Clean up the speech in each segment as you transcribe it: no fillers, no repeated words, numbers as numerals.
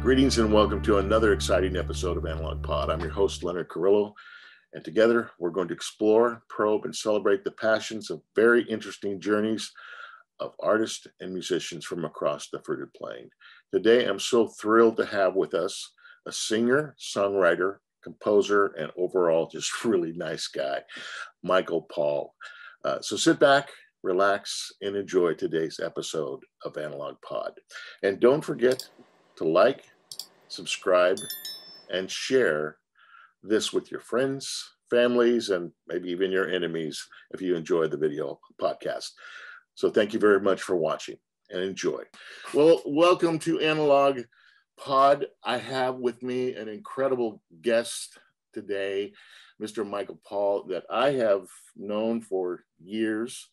Greetings and welcome to another exciting episode of Analogpod. I'm your host, Leonard Carrillo, and together we're going to explore, probe, and celebrate the passions of very interesting journeys of artists and musicians from across the fruited plain. Today, I'm so thrilled to have with us a singer, songwriter, composer, and overall just really nice guy, Mikel Paul. So sit back, relax, and enjoy today's episode of Analogpod. And don't forget to like, subscribe, and share this with your friends, families, and maybe even your enemies if you enjoy the video podcast. So thank you very much for watching and enjoy. Well, welcome to Analogpod. I have with me an incredible guest today, Mr. Mikel Paul, that I have known for years,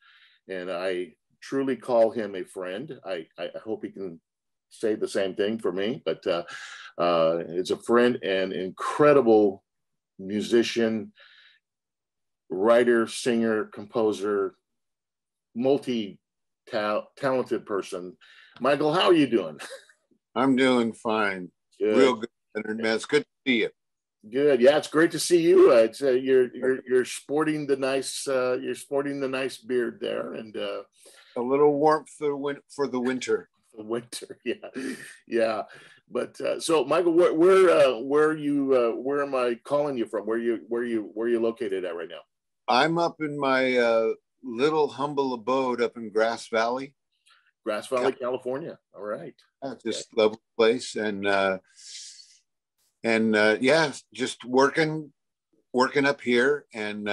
and I truly call him a friend. I hope he can say the same thing for me, but it's a friend and incredible musician, writer, singer, composer, multi-talented person. Mikel, how are you doing? I'm doing fine. Good. Real good, Leonard, man. It's good to see you. Good. Yeah, it's great to see you. It's you're sporting the nice beard there, and a little warmth for the winter. Winter, yeah. But so, Mikel, where am I calling you from? Where you located at right now? I'm up in my little humble abode up in Grass Valley, California. All right, just lovely place, and yeah, just working up here, and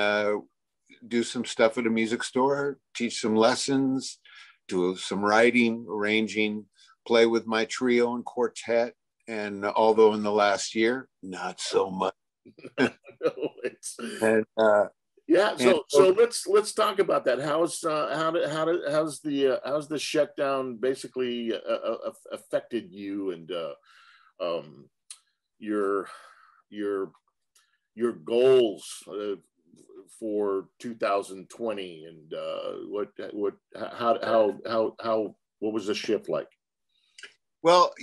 do some stuff at a music store, teach some lessons, do some writing, arranging, play with my trio and quartet, and although in the last year, not so much. And yeah, so let's talk about that. How's the shutdown basically affected you and your goals for 2020, and what was the shift like? Well,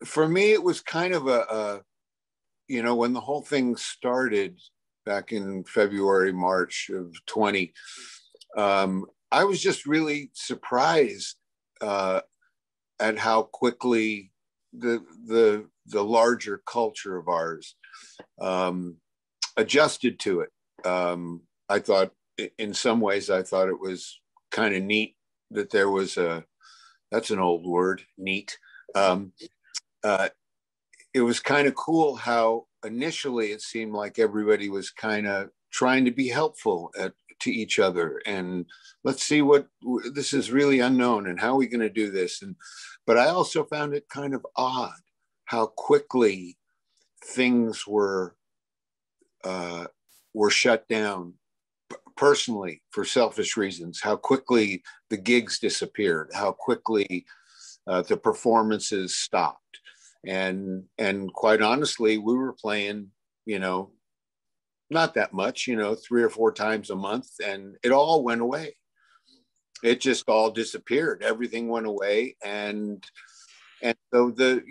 for me, it was kind of when the whole thing started back in February, March of 20, I was just really surprised at how quickly the larger culture of ours adjusted to it. I thought, in some ways, it was kind of neat that there was that's an old word, neat. It was kind of cool how initially it seemed like everybody was kind of trying to be helpful to each other, and let's see what this is really unknown and how are we going to do this. But I also found it kind of odd how quickly things were shut down. Personally, for selfish reasons, how quickly the gigs disappeared, how quickly the performances stopped, and quite honestly, we were playing, not that much, 3 or 4 times a month, and it all went away. It just all disappeared. Everything went away, and so the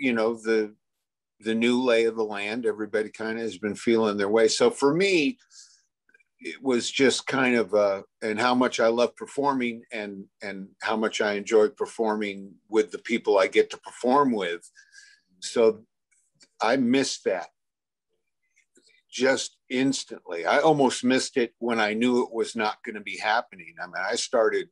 new lay of the land, everybody kind of has been feeling their way. So for me, it was just kind of and how much I love performing and how much I enjoy performing with the people I get to perform with. So I missed that just instantly. I almost missed it when I knew it was not going to be happening. I mean, I started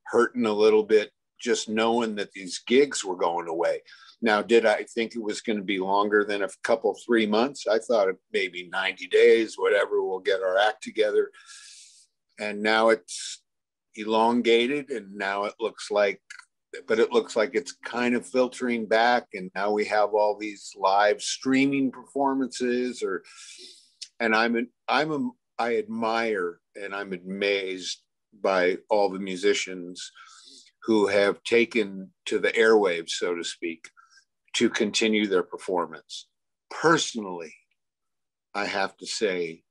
hurting a little bit just knowing that these gigs were going away. Now, did I think it was going to be longer than a couple, 3 months? I thought maybe 90 days, whatever, we'll get our act together. And now it's elongated, and now it looks like it's kind of filtering back. And now we have all these live streaming performances, and I admire and I'm amazed by all the musicians who have taken to the airwaves, so to speak, to continue their performance. Personally, I have to say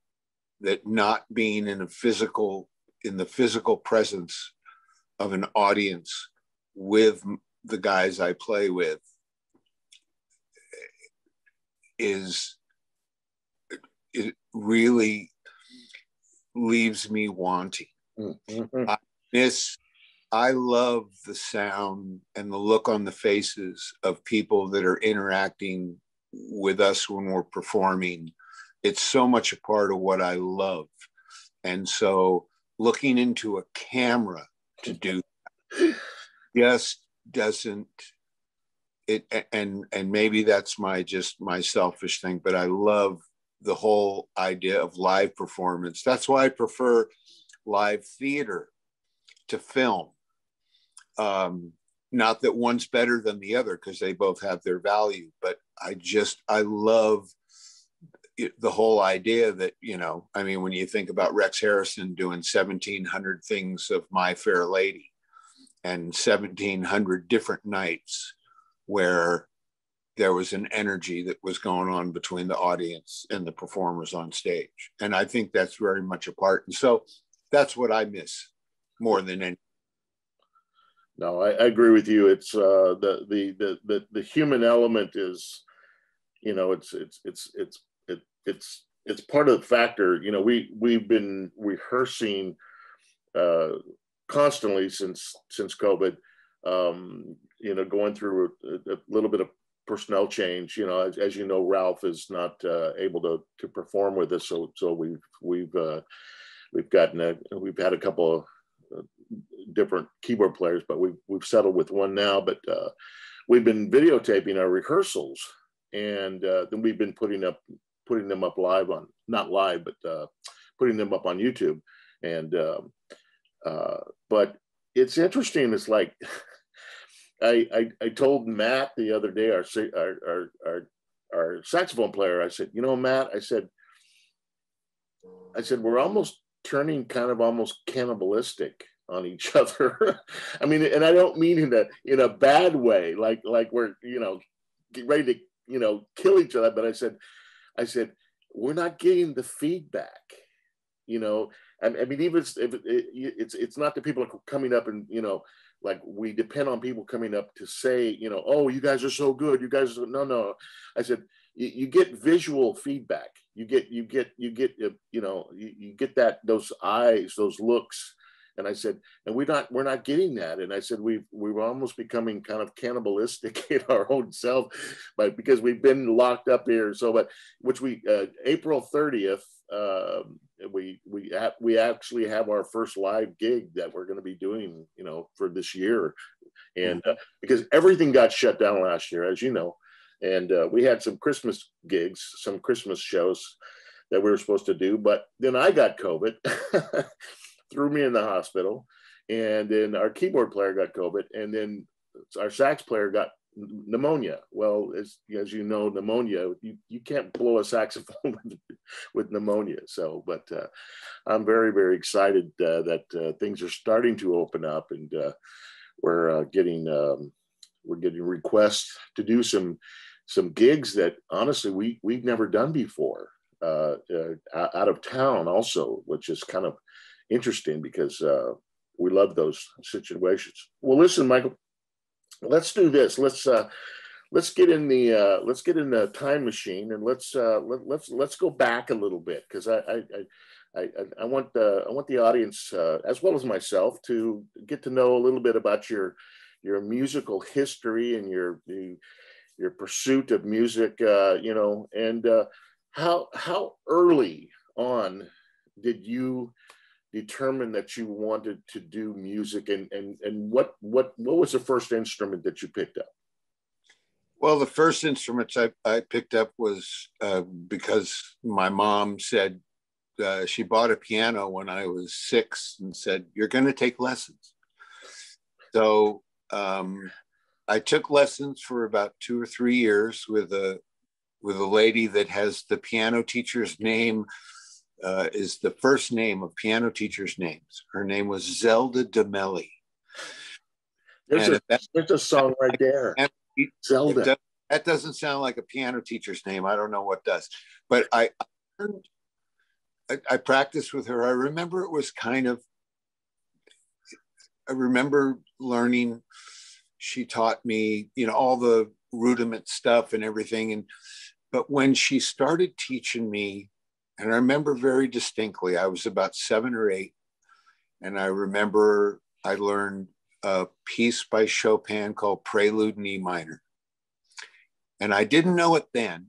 that not being in the physical presence of an audience with the guys I play with is, it really leaves me wanting. Mm-hmm. I love the sound and the look on the faces of people that are interacting with us when we're performing. It's so much a part of what I love. And so looking into a camera to do that just doesn't it, and maybe that's my selfish thing, but I love the whole idea of live performance. That's why I prefer live theater to film. Not that one's better than the other, because they both have their value, but I love the whole idea that, I mean, when you think about Rex Harrison doing 1,700 things of My Fair Lady and 1,700 different nights where there was an energy that was going on between the audience and the performers on stage. And I think that's very much a part. And so that's what I miss more than anything. No, I agree with you. It's the human element is, it's part of the factor. We've been rehearsing constantly since COVID. Going through a little bit of personnel change. As you know, Ralph is not able to perform with us, so we've had a couple of different keyboard players, but we've settled with one now. But we've been videotaping our rehearsals, and then we've been putting them up live on, not live, but putting them up on YouTube. And but it's interesting. It's like I told Matt the other day, our saxophone player. I said, Matt, I said we're almost turning kind of almost cannibalistic on each other. I mean, and I don't mean in a bad way, like we're get ready to kill each other. But I said we're not getting the feedback. I mean, even if it's not that people are coming up and like we depend on people coming up to say, oh, you guys are so good. You guys are, no. I said you get visual feedback. You get that, those eyes, those looks. And I said, and we're not getting that. And I said, we're almost becoming kind of cannibalistic in our own self, but because we've been locked up here. So, but which April 30th, we actually have our first live gig that we're going to be doing, for this year. And because everything got shut down last year, as you know, and we had some Christmas gigs, some Christmas shows that we were supposed to do, but then I got COVID. Threw me in the hospital, and then our keyboard player got COVID, and then our sax player got pneumonia. Well, as you know, pneumonia, you can't blow a saxophone with pneumonia. So, but I'm very, very excited that things are starting to open up, and we're getting requests to do some gigs that honestly we've never done before out of town also, which is kind of interesting because we love those situations. Well, listen, Michael, let's do this. Let's get in the time machine, and let's go back a little bit, because I want the audience as well as myself to get to know a little bit about your musical history and your pursuit of music, and how early on did you determine that you wanted to do music, and what was the first instrument that you picked up? Well, the first instruments I picked up was because my mom said she bought a piano when I was 6 and said, "You're going to take lessons." So I took lessons for about 2 or 3 years with a lady that has the piano teacher's name. Is the first name of piano teachers' names. Her name was Zelda DeMelli. There's a song right there. Zelda. That doesn't sound like a piano teacher's name. I don't know what does. But I practiced with her. I remember it was I remember learning. She taught me, all the rudiment stuff and everything. But when she started teaching me, and I remember very distinctly, I was about 7 or 8, and I remember I learned a piece by Chopin called Prelude in E minor. And I didn't know it then,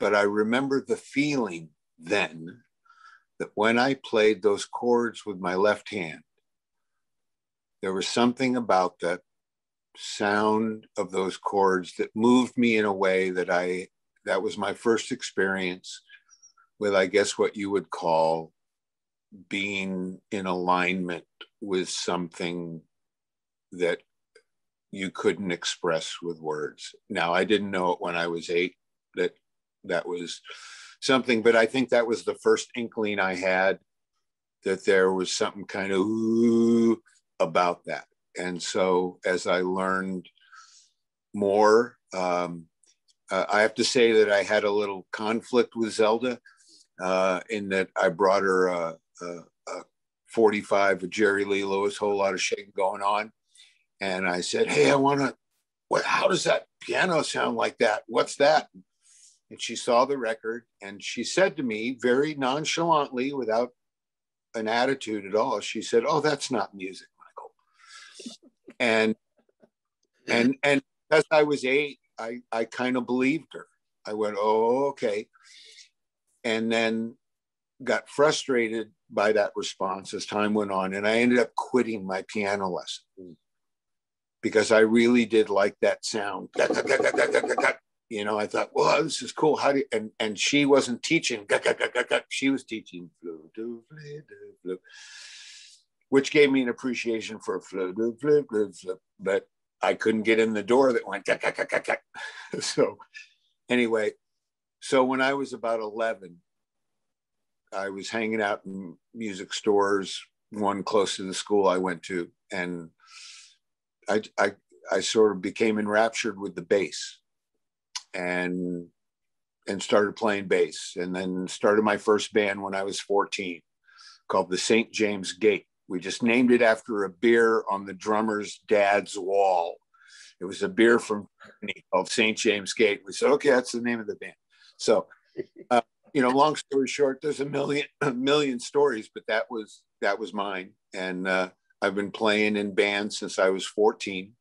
but I remember the feeling then that when I played those chords with my left hand, there was something about that sound of those chords that moved me in a way that was my first experience with, I guess, what you would call being in alignment with something that you couldn't express with words. Now, I didn't know it when I was 8 that was something, but I think that was the first inkling I had that there was something kind of ooh about that. And so as I learned more, I have to say that I had a little conflict with Zelda in that I brought her a 45 of Jerry Lee Lewis, Whole Lot of Shaking Going On. And I said, hey, how does that piano sound like that? What's that? And she saw the record and she said to me very nonchalantly, without an attitude at all, she said, oh, that's not music, Michael. And because I was 8, I kind of believed her. I went, oh, okay. And then got frustrated by that response as time went on. And I ended up quitting my piano lesson because I really did like that sound. You know, I thought, well, this is cool. How do you, and she wasn't teaching. She was teaching which gave me an appreciation for but I couldn't get in the door that went. So anyway, so when I was about 11, I was hanging out in music stores, one close to the school I went to, and I sort of became enraptured with the bass and started playing bass, and then started my first band when I was 14 called the St. James Gate. We just named it after a beer on the drummer's dad's wall. It was a beer from Germany called St. James Gate. We said, okay, that's the name of the band. So, you know, long story short, there's a million stories, but that was mine. And I've been playing in bands since I was 14.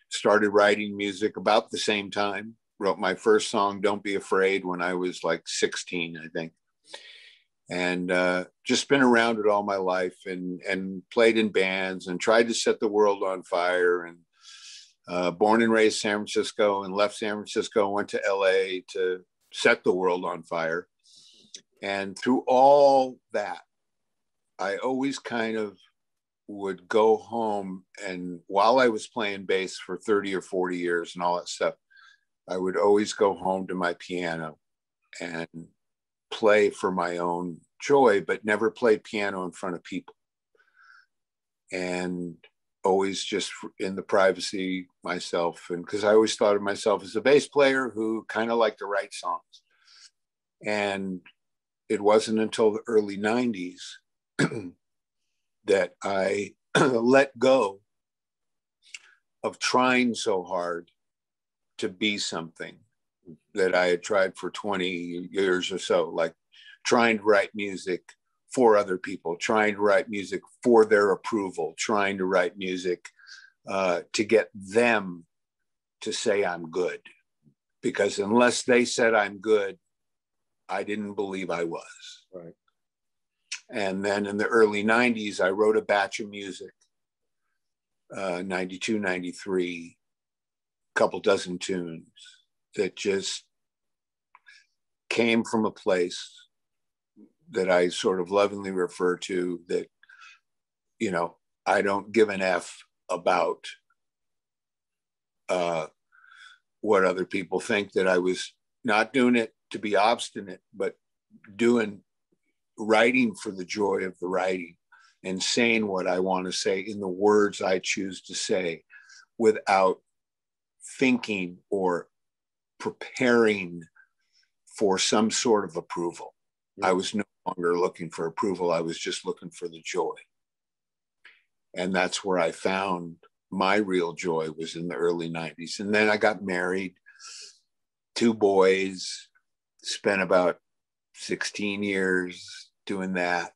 Started writing music about the same time. Wrote my first song, Don't Be Afraid, when I was like 16, I think. And just been around it all my life, and played in bands and tried to set the world on fire. And born and raised San Francisco, and left San Francisco, went to LA to set the world on fire. And through all that, I always kind of would go home, and while I was playing bass for 30 or 40 years and all that stuff, I would always go home to my piano and play for my own joy, but never played piano in front of people. And always just in the privacy myself. And because I always thought of myself as a bass player who kind of liked to write songs. And it wasn't until the early 90s that I let go of trying so hard to be something that I had tried for 20 years or so, like trying to write music for other people, trying to write music for their approval, trying to write music to get them to say I'm good. Because unless they said I'm good, I didn't believe I was. Right. And then in the early 90s, I wrote a batch of music, 92, 93, a couple dozen tunes that just came from a place that I sort of lovingly refer to, that, you know, I don't give an F about what other people think, that I was not doing it to be obstinate, but writing for the joy of the writing and saying what I want to say in the words I choose to say without thinking or preparing for some sort of approval. Yeah. I was no longer looking for approval. I was just looking for the joy. And that's where I found my real joy, was in the early 90s. And then I got married, 2 boys, spent about 16 years doing that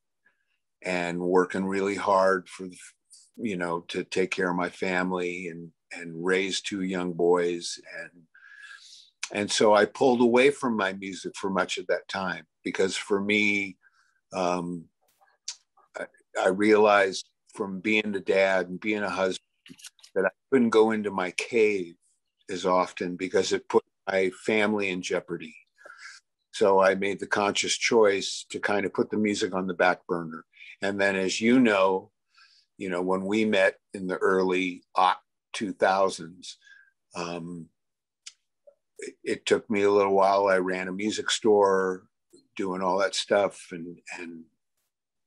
and working really hard for, to take care of my family and raise two young boys. And so I pulled away from my music for much of that time, because for me, I realized from being a dad and being a husband that I couldn't go into my cave as often because it put my family in jeopardy. So I made the conscious choice to kind of put the music on the back burner. And then, as when we met in the early 2000s, it took me a little while. I ran a music store, doing all that stuff, and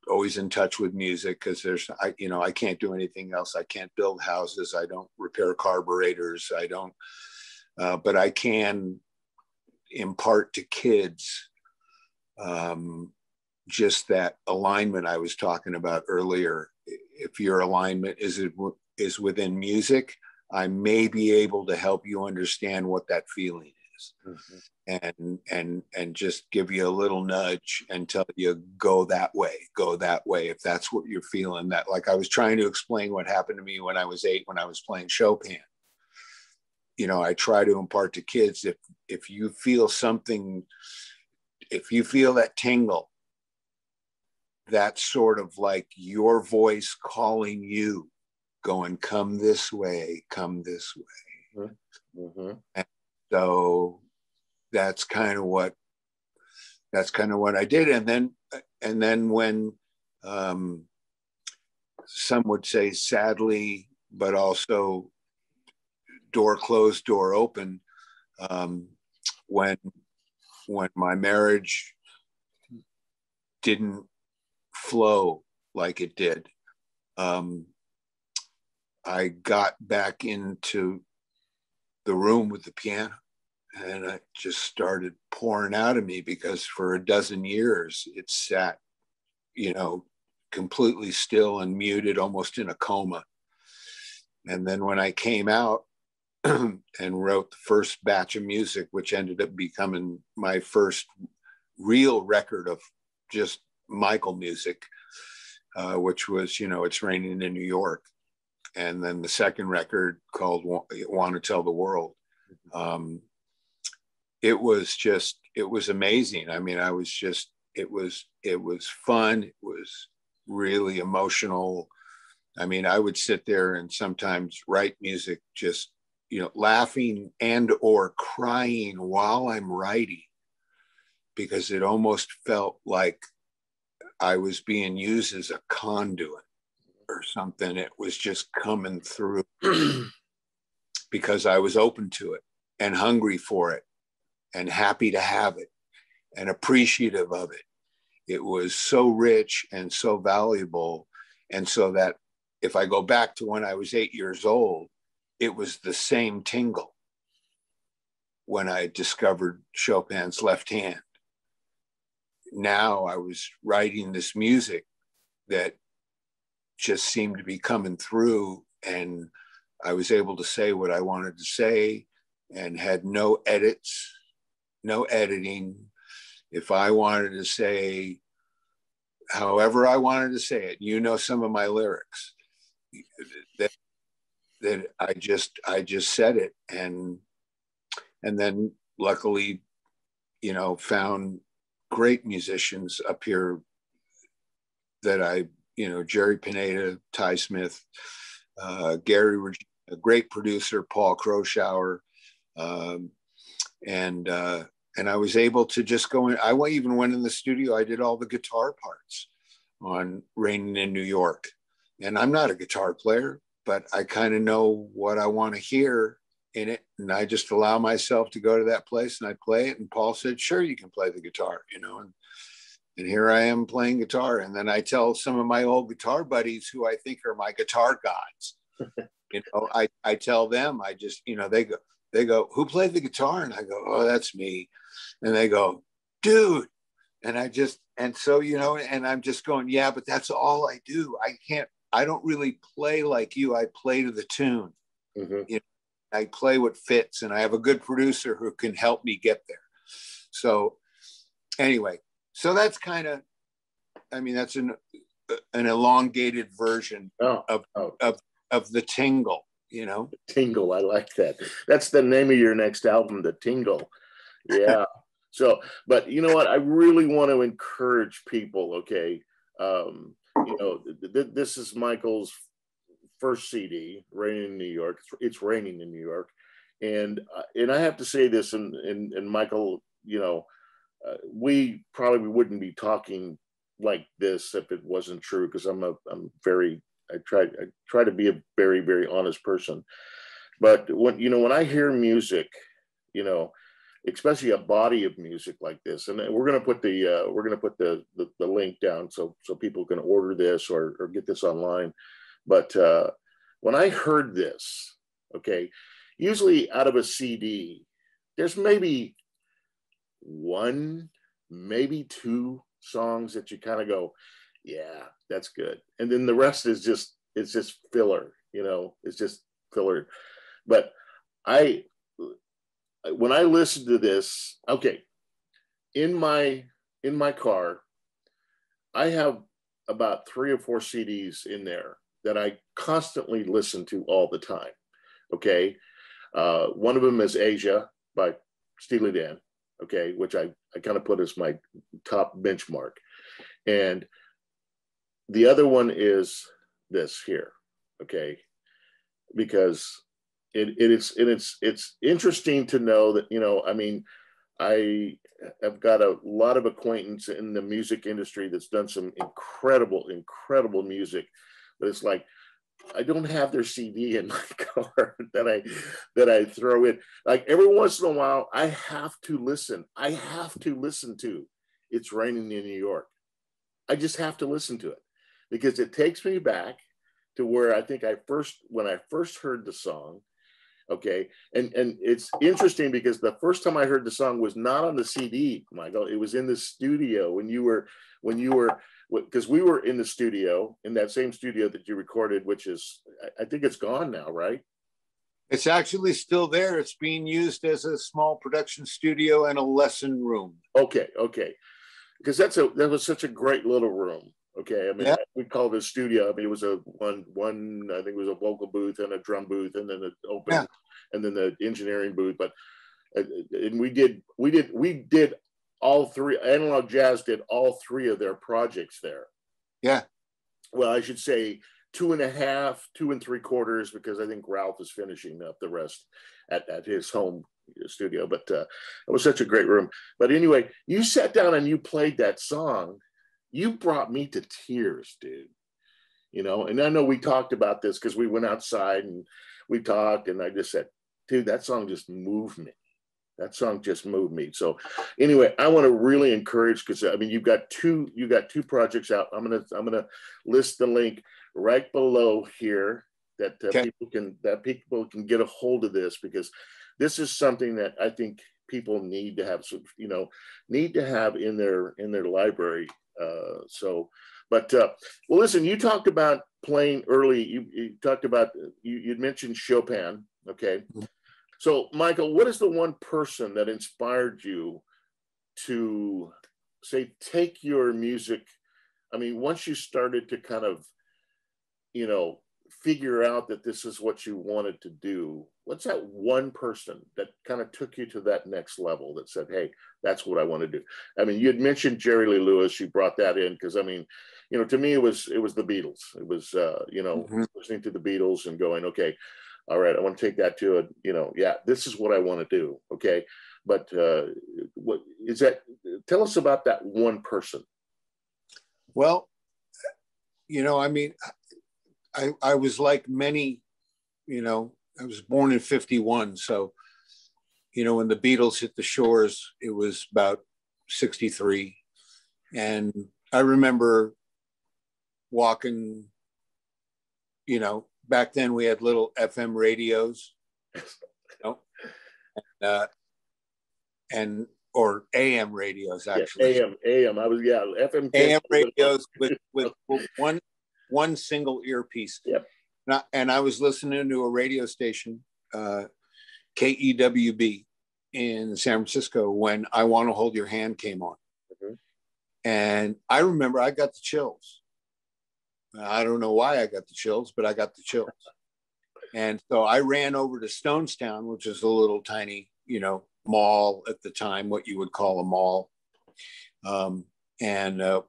always in touch with music, because I can't do anything else. I can't build houses. I don't repair carburetors. I don't, but I can impart to kids just that alignment I was talking about earlier. If your alignment is within music, I may be able to help you understand what that feeling is. Mm-hmm. and just give you a little nudge and tell you, go that way, if that's what you're feeling. That, like I was trying to explain what happened to me when I was 8, when I was playing Chopin. I try to impart to kids, if you feel something, if you feel that tingle, that's sort of like your voice calling you, going, come this way, come this way. Mm-hmm. And so that's kind of what I did. And then when some would say sadly, but also door closed, door open, when my marriage didn't flow like it did, I got back into the room with the piano, and it just started pouring out of me, because for a dozen years it sat, completely still and muted, almost in a coma. And then when I came out and wrote the first batch of music, which ended up becoming my first real record of just Michael music, which was, It's Raining in New York. And then the second record called Want to Tell the World. It was amazing. I mean, it was fun. It was really emotional. I mean, I would sit there and sometimes write music, just, laughing and or crying while I'm writing, because it almost felt like I was being used as a conduit or something. It was just coming through because I was open to it and hungry for it and happy to have it and appreciative of it. It was so rich and so valuable. And so that if I go back to when I was 8 years old, it was the same tingle when I discovered Chopin's Left Hand. Now I was writing this music that just seemed to be coming through, and I was able to say what I wanted to say and had no edits, no editing. If I wanted to say however I wanted to say it, some of my lyrics, that I just said it, and then luckily, found great musicians up here that Jerry Pineda, Ty Smith, Gary Regina, a great producer, Paul Crowshower, and I was able to just go in. I even went in the studio. I did all the guitar parts on Raining in New York, and I'm not a guitar player, but I kind of know what I want to hear in it, and I just allow myself to go to that place and I play it. And Paul said, "Sure, you can play the guitar," and here I am playing guitar. And then I tell some of my old guitar buddies who I think are my guitar gods, I tell them, they go, "Who played the guitar?" And I go, "Oh, that's me." And they go, "Dude." And so, and I'm just going, "Yeah, but that's all I do. I don't really play like you. I play to the tune. Mm-hmm. I play what fits, and I have a good producer who can help me get there." So anyway, so that's kind of, I mean, that's an elongated version of the tingle, you know. Tingle, I like that. That's the name of your next album, The Tingle. Yeah. So, but you know what? I really want to encourage people. Okay, you know, this is Mikel's first CD, "Raining in New York." It's raining in New York, and I have to say this, and Mikel, you know, we probably wouldn't be talking like this if it wasn't true, because I try to be a very, very honest person. But when I hear music, you know, especially a body of music like this, and we're gonna put the link down so people can order this or get this online. But when I heard this, okay, usually out of a CD, there's maybe one, maybe two songs that you kind of go, yeah, that's good. And then the rest is just, it's just filler, you know, it's just filler. But when I listen to this, okay, in my car, I have about 3 or 4 CDs in there that I constantly listen to all the time. Okay. One of them is Asia by Steely Dan. Okay. Which I kind of put as my top benchmark. And the other one is this here. Okay. Because it's interesting to know that, you know, I mean, I have got a lot of acquaintance in the music industry that's done some incredible music, but it's like, I don't have their CD in my car that I throw in. Like every once in a while, I have to listen to "It's Raining in New York." I just have to listen to it because it takes me back to where I think when I first heard the song. Okay. And it's interesting because the first time I heard the song was not on the CD, Mikel. It was in the studio because we were in the studio, in that same studio that you recorded, which is, I think it's gone now, right? It's actually still there. It's being used as a small production studio and a lesson room. Okay. Because that was such a great little room. Okay, I mean, we called it a studio. I mean, it was a one. I think it was a vocal booth and a drum booth, and then an open, and then the engineering booth. But and we did all three. Analog Jazz did all 3 of their projects there. Yeah. Well, I should say 2.5, 2 3/4, because I think Ralph is finishing up the rest at his home studio. But it was such a great room. But anyway, you sat down and you played that song. You brought me to tears, dude. You know, and I know we talked about this because we went outside and we talked, and I just said, dude, that song just moved me. So anyway, I want to really encourage, because I mean, you've got two projects out. I'm gonna list the link right below here that people can get a hold of this, because this is something that I think people need to have in their library. Well, listen, you talked about playing early. You talked about, you'd mentioned Chopin. Okay. So Mikel, what is the one person that inspired you to say, take your music? I mean, once you started to kind of, you know, figure out that this is what you wanted to do, what's that one person that kind of took you to that next level that said, hey, that's what I want to do? I mean, you had mentioned Jerry Lee Lewis. You brought that in because, I mean, you know, to me, it was the Beatles. It was, listening to the Beatles and going, okay, all right, I want to take that to it. You know, yeah, this is what I want to do. Okay. But what is that? Tell us about that one person. Well, you know, I mean, I was like many, you know, I was born in 51. So, you know, when the Beatles hit the shores, it was about 63. And I remember walking, you know, back then we had little FM radios, you know, or AM radios, actually. Yeah, AM. FM. AM radios with one single earpiece. Yep. And I was listening to a radio station, KEWB in San Francisco, when "I Want to Hold Your Hand" came on. And I remember I got the chills. I don't know why I got the chills, but I got the chills. And so I ran over to Stonestown, which is a little tiny, mall at the time, what you would call a mall, and a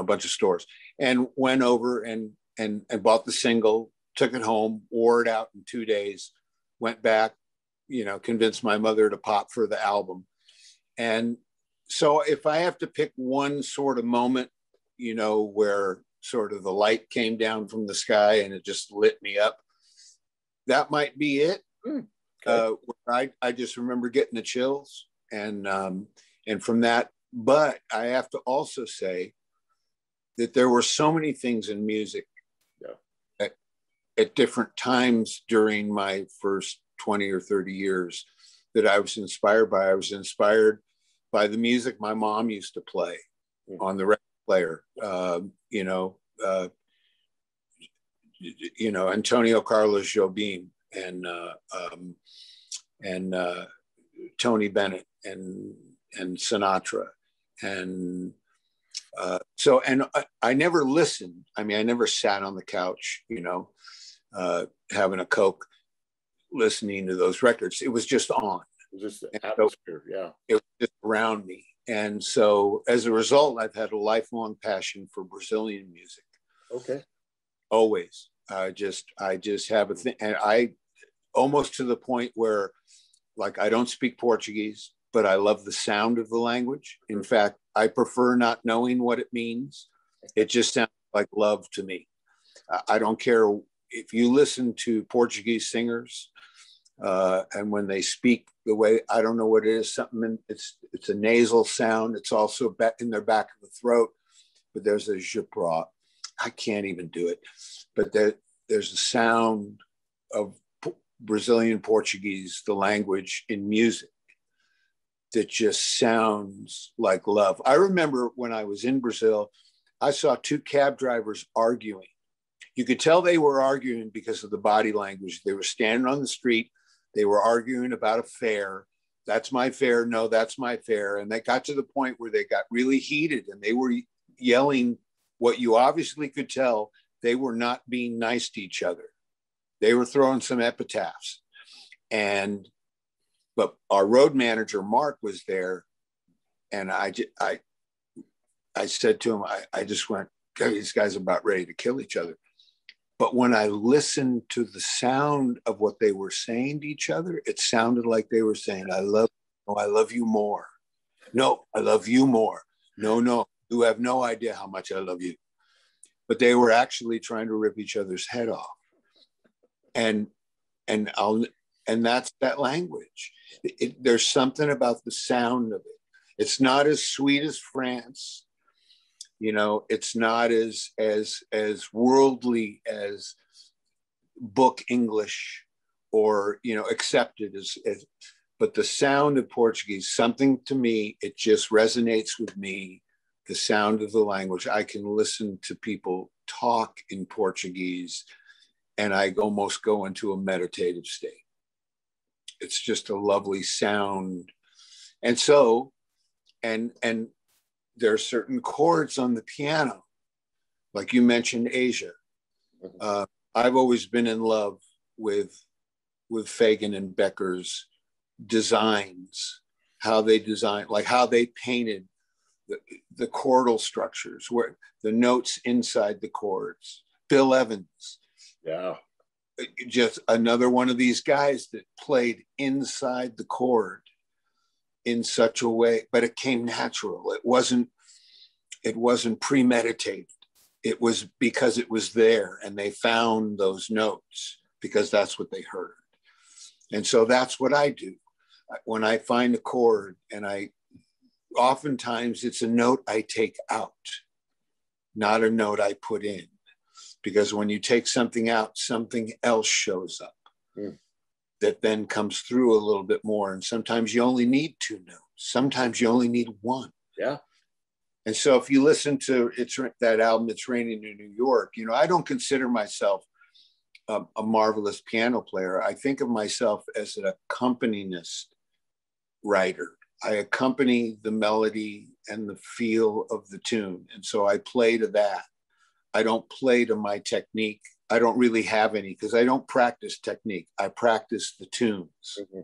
bunch of stores, and went over and bought the single, took it home, wore it out in 2 days, went back, convinced my mother to pop for the album. And so if I have to pick one sort of moment, where sort of the light came down from the sky and it just lit me up, that might be it. Okay. I just remember getting the chills, and from that. But I have to also say that there were so many things in music at different times during my first 20 or 30 years that I was inspired by. I was inspired by the music my mom used to play on the record player. Antonio Carlos Jobim and Tony Bennett and Sinatra. And I never listened. I mean, I never sat on the couch, having a Coke, listening to those records. It was just on. It was just the atmosphere, yeah. It was just around me. And so as a result, I've had a lifelong passion for Brazilian music. Okay. Always. I just have a thing. And I almost to the point where, like, I don't speak Portuguese, but I love the sound of the language. In fact, I prefer not knowing what it means. It just sounds like love to me. I don't care if you listen to Portuguese singers, and when they speak the way, I don't know what it is, it's a nasal sound. It's also in their back of the throat, but there's a jipra. I can't even do it. But there's a sound of Brazilian Portuguese, the language, in music that just sounds like love. I remember when I was in Brazil, I saw two cab drivers arguing. You could tell they were arguing because of the body language. They were standing on the street. They were arguing about a fare. That's my fare. No, that's my fare. And they got to the point where they got really heated and they were yelling what you obviously could tell they were not being nice to each other. They were throwing some epitaphs. But our road manager, Mark, was there. And I said to him, I just went, these guys are about ready to kill each other. But when I listened to the sound of what they were saying to each other, it sounded like they were saying, I love you more. No, I love you more. No, you have no idea how much I love you. But they were actually trying to rip each other's head off. And that's that language. There's something about the sound of it. It's not as sweet as France. It's not as worldly as book English or, accepted as, but the sound of Portuguese, something to me, it just resonates with me. The sound of the language. I can listen to people talk in Portuguese and I almost go into a meditative state. It's just a lovely sound. And so, and there are certain chords on the piano, like you mentioned, Asia. I've always been in love with Fagan and Becker's designs, how they designed, like how they painted the chordal structures, where the notes inside the chords. Bill Evans. Yeah. Just another one of these guys that played inside the chord in such a way, but it came natural. It wasn't premeditated. It was because it was there and they found those notes because that's what they heard. And so that's what I do. When I find a chord, and oftentimes it's a note I take out, not a note I put in. Because when you take something out, something else shows up that then comes through a little bit more. And sometimes you only need two notes. Sometimes you only need one. Yeah. And so if you listen to that album, It's Raining in New York, I don't consider myself a marvelous piano player. I think of myself as an accompanist writer. I accompany the melody and the feel of the tune. And so I play to that. I don't play to my technique. I don't really have any because I don't practice technique. I practice the tunes. Mm-hmm.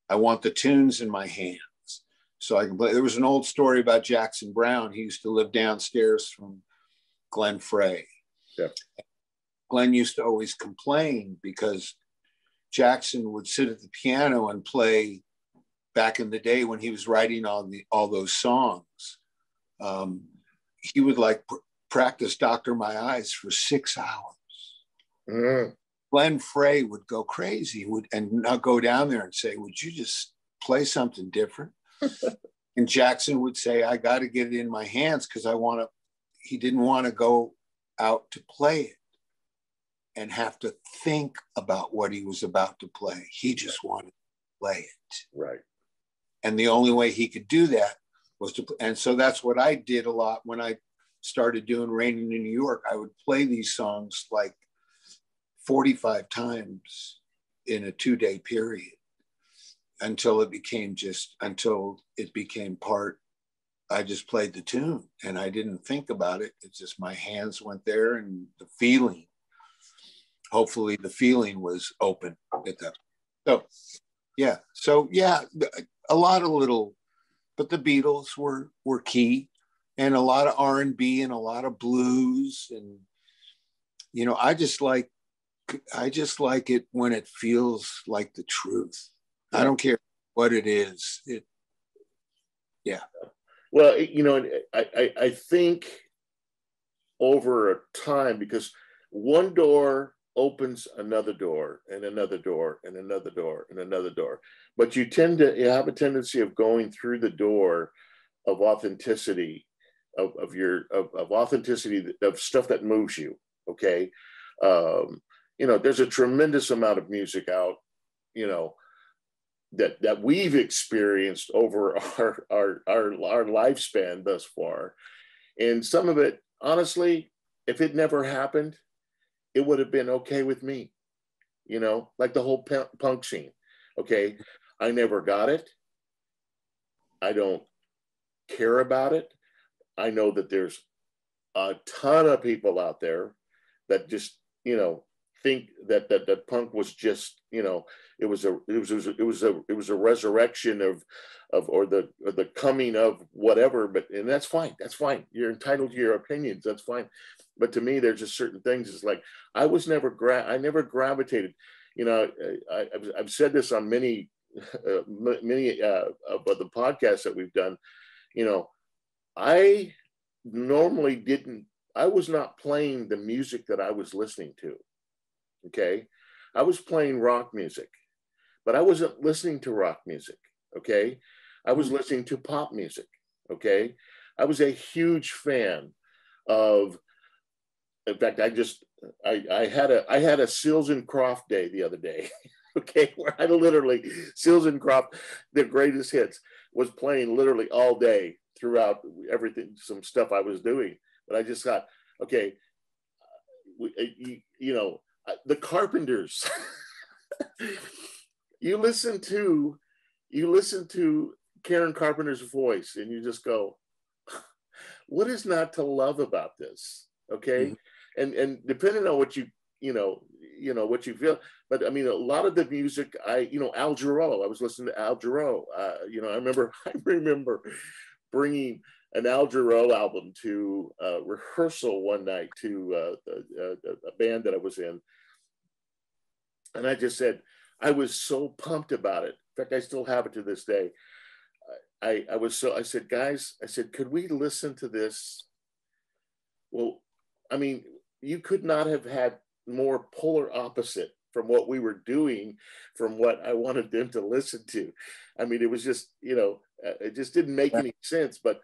I want the tunes in my hands so I can play. There was an old story about Jackson Browne. He used to live downstairs from Glenn Frey. Yeah. Glenn used to always complain because Jackson would sit at the piano and play back in the day when he was writing all those songs. He would like practice Doctor My Eyes for 6 hours. Mm-hmm. Glenn Frey would go crazy and not go down there and say, would you just play something different? And Jackson would say, I got to get it in my hands because he didn't want to go out to play it and have to think about what he was about to play. He just wanted to play it. Right. And the only way he could do that was to, and so that's what I did a lot when I started doing Raining in New York. I would play these songs like 45 times in a 2-day period until it became part. I just played the tune and I didn't think about it. It's just my hands went there and the feeling, hopefully the feeling was open at that. So yeah, a lot of little, but the Beatles were key, and a lot of R&B and a lot of blues. And, you know, I just like it when it feels like the truth. Yeah. I don't care what it is. Yeah. Well, you know, I think over time, because one door opens another door and another door and another door and another door, but you have a tendency of going through the door of authenticity, of authenticity, of stuff that moves you. Okay. You know, there's a tremendous amount of music out, you know, that we've experienced over our lifespan thus far. And some of it, honestly, if it never happened, it would have been okay with me, you know, like the whole punk scene. Okay. I never got it. I don't care about it. I know that there's a ton of people out there that just, you know, think that punk was just, you know, it was a resurrection of the coming of whatever. But, and that's fine. That's fine. You're entitled to your opinions. That's fine. But to me, there's just certain things. It's like I never gravitated. You know, I've said this on many of the podcasts that we've done. You know, I was not playing the music that I was listening to. Okay. I was playing rock music, but I wasn't listening to rock music. Okay. I was listening to pop music. Okay. I was a huge fan of, in fact, I had a Seals and Croft day the other day. Okay. Where I literally, Seals and Croft, their greatest hits, was playing literally all day throughout everything, some stuff I was doing. But I just thought, okay, you know, the Carpenters. you listen to Karen Carpenter's voice and you just go, what is not to love about this? Okay. Mm-hmm. And depending on what you what you feel, but I mean, a lot of the music, Al Jarreau, I was listening to Al Jarreau. I remember bringing an Al Jarreau album to rehearsal one night to a band that I was in. And I just said, I was so pumped about it. In fact, I still have it to this day. I said, guys, could we listen to this? Well, I mean, you could not have had more polar opposite from what we were doing from what I wanted them to listen to. I mean, it was just, it just didn't make any sense. But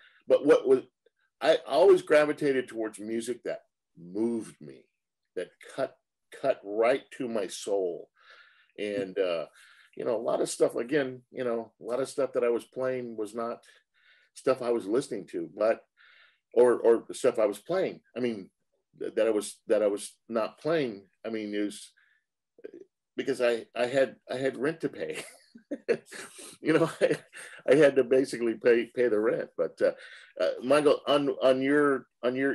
I always gravitated towards music that moved me, that cut right to my soul. And, a lot of stuff, again, a lot of stuff that I was playing was not stuff I was listening to, but, or the stuff I was playing. I mean, that I was not playing. I mean, it was because I had rent to pay. you know, I had to basically pay the rent. But Michael,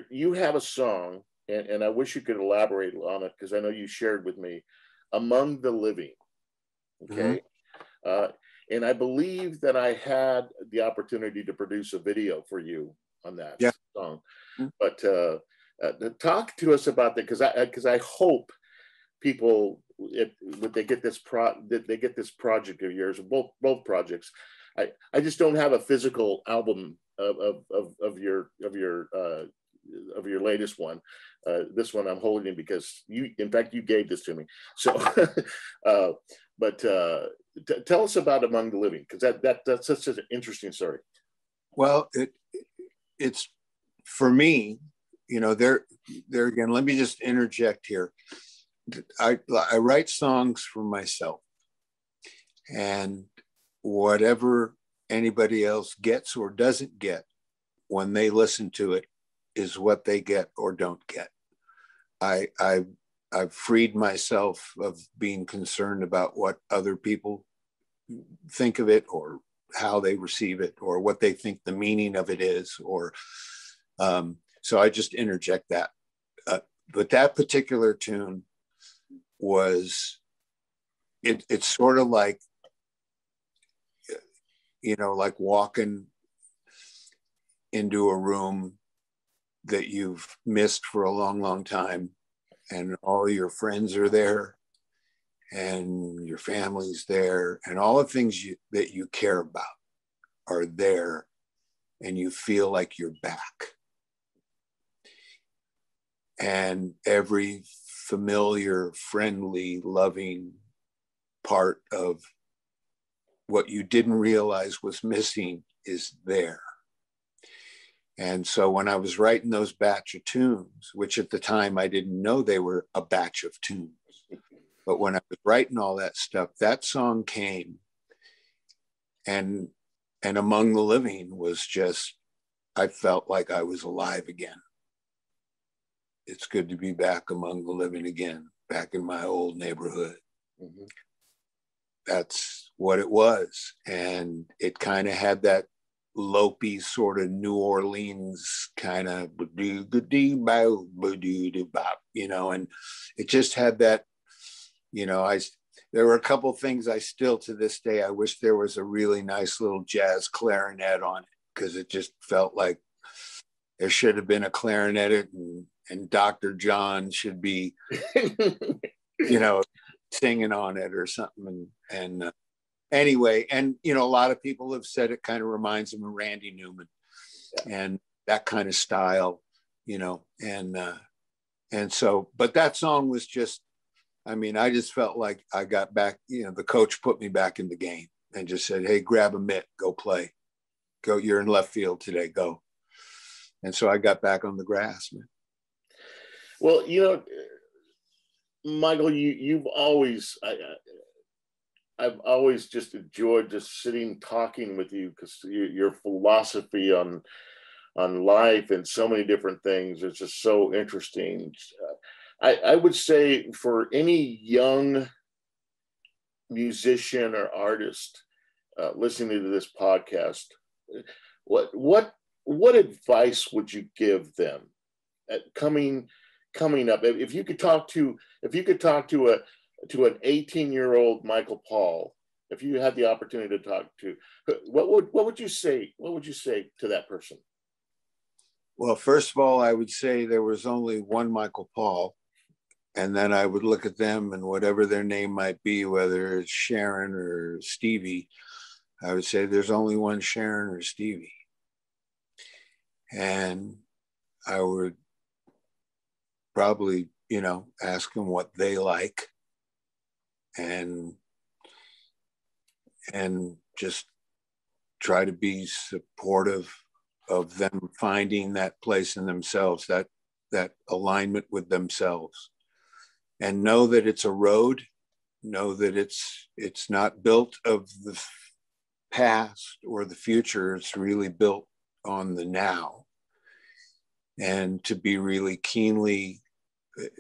you have a song, and I wish you could elaborate on it because I know you shared with me, "Among the Living." Okay. Mm-hmm. And I believe that I had the opportunity to produce a video for you on that song. Mm-hmm. But talk to us about that, because I hope people, if they get this project of yours, both projects. I just don't have a physical album of your latest one. This one I'm holding because in fact, you gave this to me. So, but tell us about "Among the Living," because that's such an interesting story. Well, it's for me, you know, there again, let me just interject here. I write songs for myself, and whatever anybody else gets or doesn't get when they listen to it is what they get or don't get. I've freed myself of being concerned about what other people think of it, or how they receive it, or what they think the meaning of it is, or so I just interject that. But that particular tune was, it's sort of like, you know, like walking into a room that you've missed for a long, long time, and all your friends are there, and your family's there, and all the things that you care about are there, and you feel like you're back. And every familiar, friendly, loving part of what you didn't realize was missing is there. And so when I was writing those batch of tunes, which at the time I didn't know they were a batch of tunes, but when I was writing all that stuff, that song came, and "Among the Living" was just, I felt like I was alive again. It's good to be back among the living again, back in my old neighborhood. Mm-hmm. That's what it was. And it kind of had that lopey sort of New Orleans kind of, you know, and it just had that, you know, there were a couple of things I still to this day, I wish there was a really nice little jazz clarinet on it, because it just felt like there should have been a clarinet, and Dr. John should be, you know, singing on it or something. And anyway, and, you know, a lot of people have said it kind of reminds them of Randy Newman, and that kind of style, you know, and so, but that song was just, I mean, I just felt like I got back, you know, the coach put me back in the game and just said, "Hey, grab a mitt, go play. Go, you're in left field today, go." And so I got back on the grass, man. Well, you know, Michael, you've always, I've always just enjoyed just sitting, talking with you, because your philosophy on life and so many different things is just so interesting. I would say for any young musician or artist listening to this podcast, what advice would you give them at coming up? If you could talk to an 18-year-old Mikel Paul, if you had the opportunity to talk to, what would you say? What would you say to that person? Well, first of all, I would say there was only one Mikel Paul, and then I would look at them, and whatever their name might be, whether it's Sharon or Stevie, I would say there's only one Sharon or Stevie. And I would probably, you know, ask them what they like, and just try to be supportive of them finding that place in themselves, that alignment with themselves, and know that it's a road, know that it's not built of the past or the future, it's really built on the now. And to be really keenly,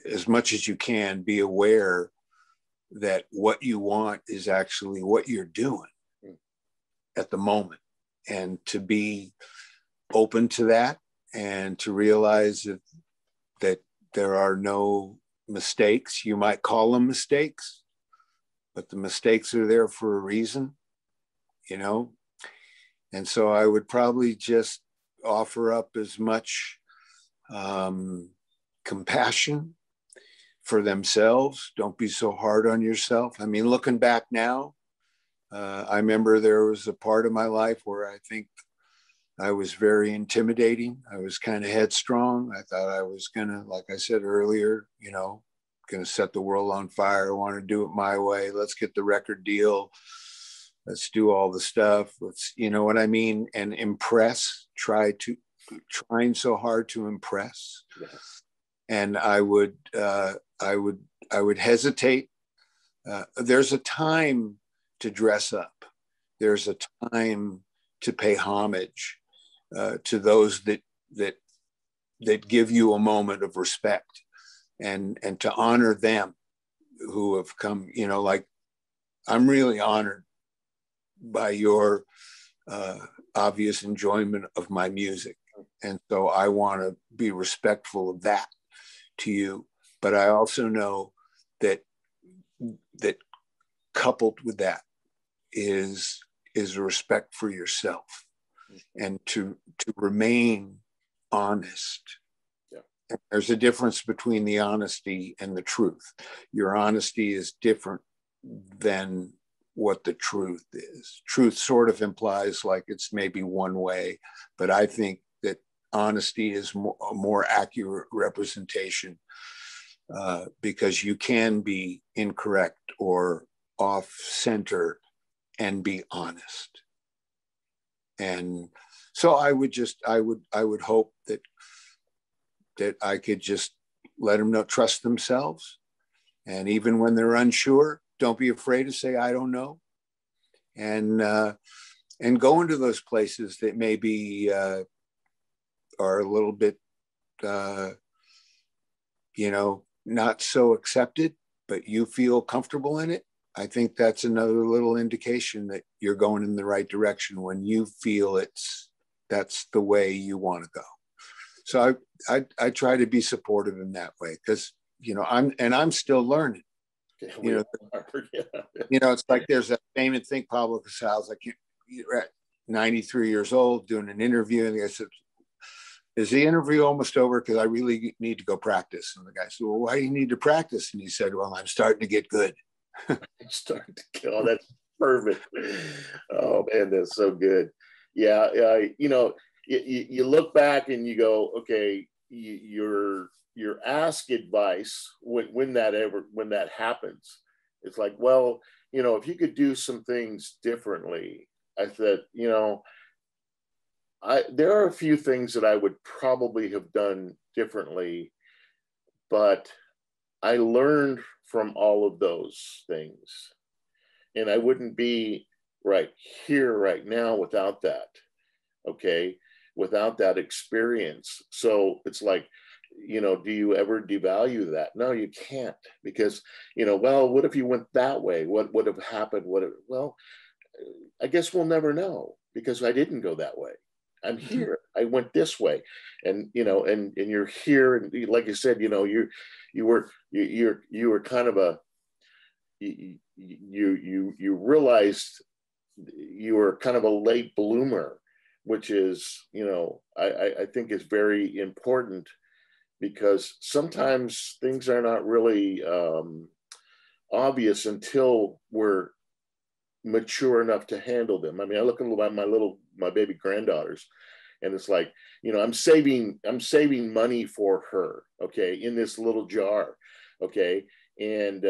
as much as you can, be aware that what you want is actually what you're doing at the moment, and to be open to that, and to realize that there are no mistakes. You might call them mistakes, but the mistakes are there for a reason, you know? And so I would probably just offer up as much compassion for themselves. Don't be so hard on yourself. I mean, looking back now, I remember there was a part of my life where I think I was very intimidating. I was kind of headstrong. I thought I was gonna, like I said earlier, you know, gonna set the world on fire. I want to do it my way. Let's get the record deal. Let's do all the stuff. Let's, you know what I mean? And impress, trying so hard to impress. Yes. And I would hesitate. There's a time to dress up. There's a time to pay homage to those that give you a moment of respect, and to honor them who have come. You know, like, I'm really honored by your obvious enjoyment of my music, and so I want to be respectful of that to you. But I also know that coupled with that is a respect for yourself, and to remain honest. Yeah. And there's a difference between the honesty and the truth. Your honesty is different than what the truth is. Truth sort of implies like it's maybe one way, but I think that honesty is a more accurate representation, because you can be incorrect or off center and be honest. And so I would hope that I could just let them know, trust themselves. And even when they're unsure, don't be afraid to say, I don't know. And go into those places that maybe are a little bit, you know, not so accepted, but you feel comfortable in it. I think that's another little indication that you're going in the right direction when you feel that's the way you want to go. So I try to be supportive in that way, because, you know, I'm still learning. You know, you know, it's like there's a famous thing, Pablo Casals, like, you're at 93 years old doing an interview, and I said, is the interview almost over? Because I really need to go practice. And the guy said, well, why do you need to practice? And he said, well, I'm starting to get good. Starting to kill. Oh, that's perfect. Oh man, that's so good. Yeah, you know, you look back and you go, okay, you're asked advice when that happens. It's like, well, you know, if you could do some things differently. I said, you know, there are a few things that I would probably have done differently, but I learned from all of those things, and I wouldn't be right here right now without that. Okay, without that experience. So it's like, you know, do you ever devalue that? No, you can't, because, you know, well, what if you went that way? What would have happened? Well, I guess we'll never know, because I didn't go that way. I'm here. I went this way, and, you know, and you're here, and like you said, you know, you were kind of you realized you were kind of a late bloomer, which is, you know, I think is very important, because sometimes things are not really obvious until we're mature enough to handle them. I mean, I look at my baby granddaughters, and it's like, you know, I'm saving money for her, okay, in this little jar, okay, and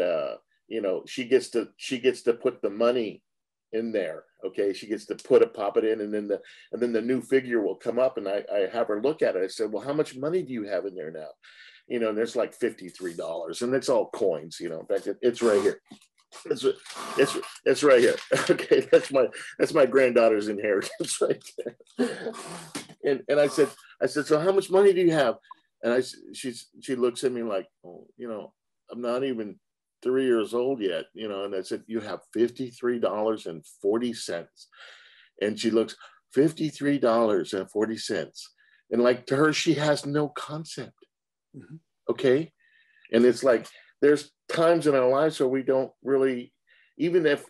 you know, she gets to put the money in there, okay, she gets to pop it in, and then the new figure will come up, and I have her look at it. I said, well, how much money do you have in there now? You know, and there's like $53, and it's all coins, you know. In fact, it's right here. It's right here. Okay, that's my granddaughter's inheritance right there. And I said, so how much money do you have? And she looks at me like, oh, you know, I'm not even 3 years old yet, you know, and I said, you have $53.40. And she looks, $53.40. And like, to her, she has no concept. Mm-hmm. Okay. And it's like, there's times in our lives where we don't really, even if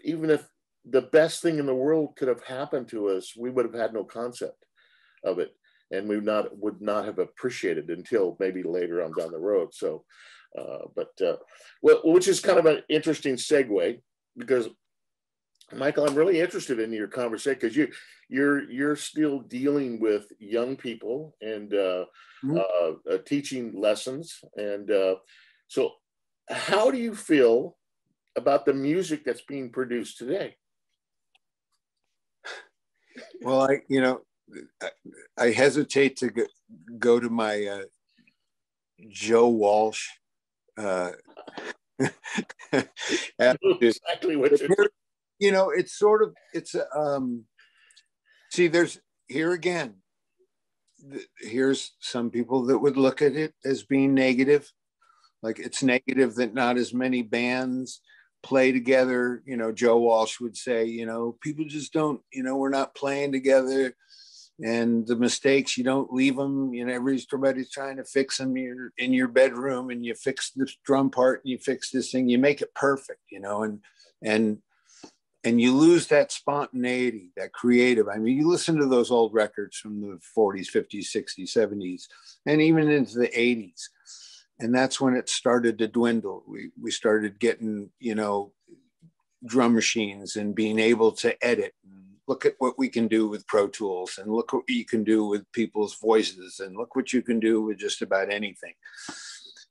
the best thing in the world could have happened to us, we would have had no concept of it. And we would not have appreciated it until maybe later on down the road. So, well, which is kind of an interesting segue, because Michael, I'm really interested in your conversation, because you're still dealing with young people and teaching lessons. And so how do you feel about the music that's being produced today? Well, I hesitate to go to my Joe Walsh. Exactly what it's sort of, see, there's here again, here's some people that would look at it as being negative. Like, it's negative that not as many bands play together. You know, Joe Walsh would say, people just don't, we're not playing together. And the mistakes, you don't leave them. Everybody's trying to fix them. You're in your bedroom and you fix this drum part and you fix this thing. You make it perfect, and you lose that spontaneity, that creative. I mean, you listen to those old records from the 40s, 50s, 60s, 70s, and even into the 80s. And that's when it started to dwindle. We started getting, drum machines and being able to edit. Look at what we can do with Pro Tools, and look what you can do with people's voices, and look what you can do with just about anything.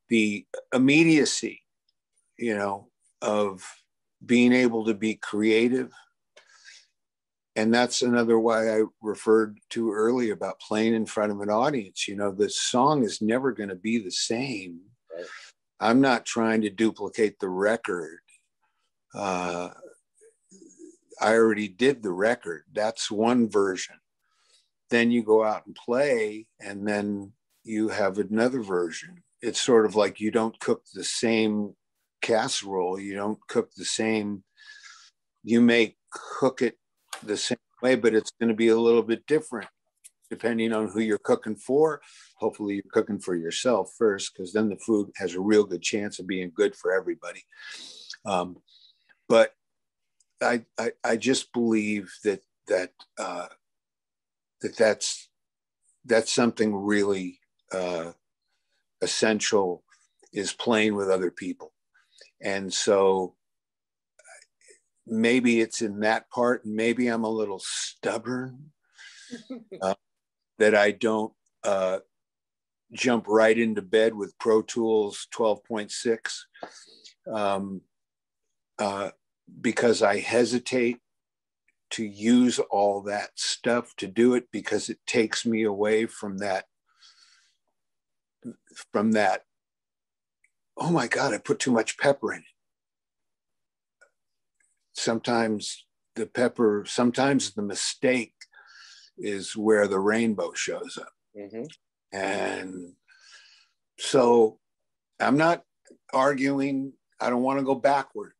The immediacy, of being able to be creative. And that's another why I referred to earlier about playing in front of an audience. The song is never going to be the same. Right. I'm not trying to duplicate the record. I already did the record. That's one version. Then you go out and play, and then you have another version. It's sort of like you don't cook the same casserole. You don't cook the same. You may cook it the same way, but it's going to be a little bit different depending on who you're cooking for. Hopefully you're cooking for yourself first, because then the food has a real good chance of being good for everybody. But I just believe that's something really essential, is playing with other people. And so maybe it's in that part, and maybe I'm a little stubborn that I don't jump right into bed with Pro Tools 12.6. Because I hesitate to use all that stuff to do it, because it takes me away from that, oh my God, I put too much pepper in it. Sometimes the mistake is where the rainbow shows up. Mm-hmm. And so I'm not arguing. I don't want to go backwards.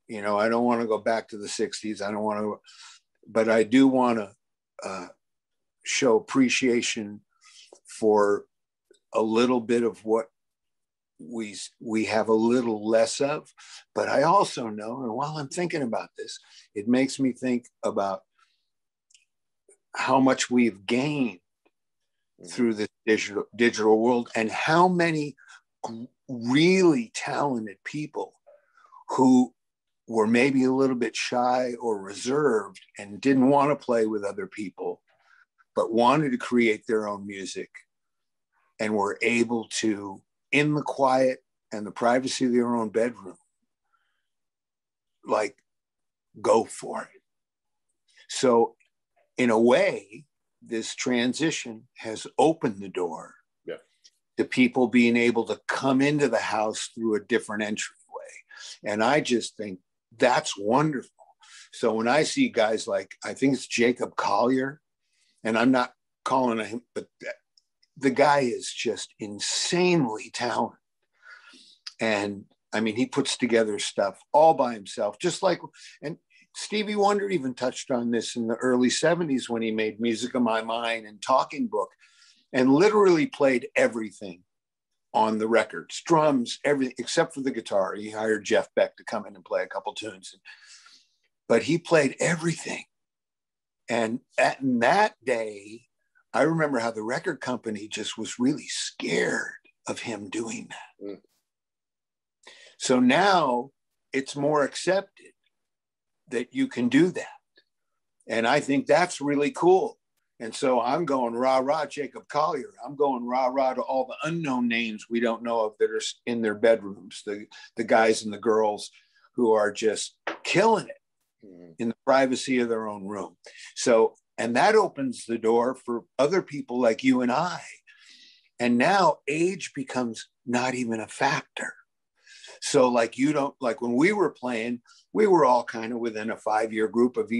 I don't want to go back to the 60s. I don't want to, but I do want to show appreciation for a little bit of what we have a little less of. But I also know, and while I'm thinking about this, it makes me think about how much we've gained through this digital world, and how many really talented people who were maybe a little bit shy or reserved and didn't want to play with other people, but wanted to create their own music, and were able to, in the quiet and the privacy of their own bedroom, like, go for it. So in a way, this transition has opened the door to people being able to come into the house through a different entryway. And I just think that's wonderful. So when I see guys like, I think it's Jacob Collier, and I'm not calling him, but the guy is just insanely talented. And I mean, he puts together stuff all by himself, just like, and Stevie Wonder even touched on this in the early 70s when he made Music of My Mind and Talking Book, and literally played everything on the records, drums, everything, except for the guitar. He hired Jeff Beck to come in and play a couple tunes, but he played everything. And in that day, I remember how the record company just was really scared of him doing that. Mm. So now it's more accepted that you can do that. And I think that's really cool. And so I'm going rah-rah Jacob Collier. I'm going rah-rah to all the unknown names we don't know of that are in their bedrooms, the guys and the girls who are just killing it in the privacy of their own room. So, and that opens the door for other people like you and I. And now age becomes not even a factor. So like like when we were playing, we were all kind of within a 5-year group of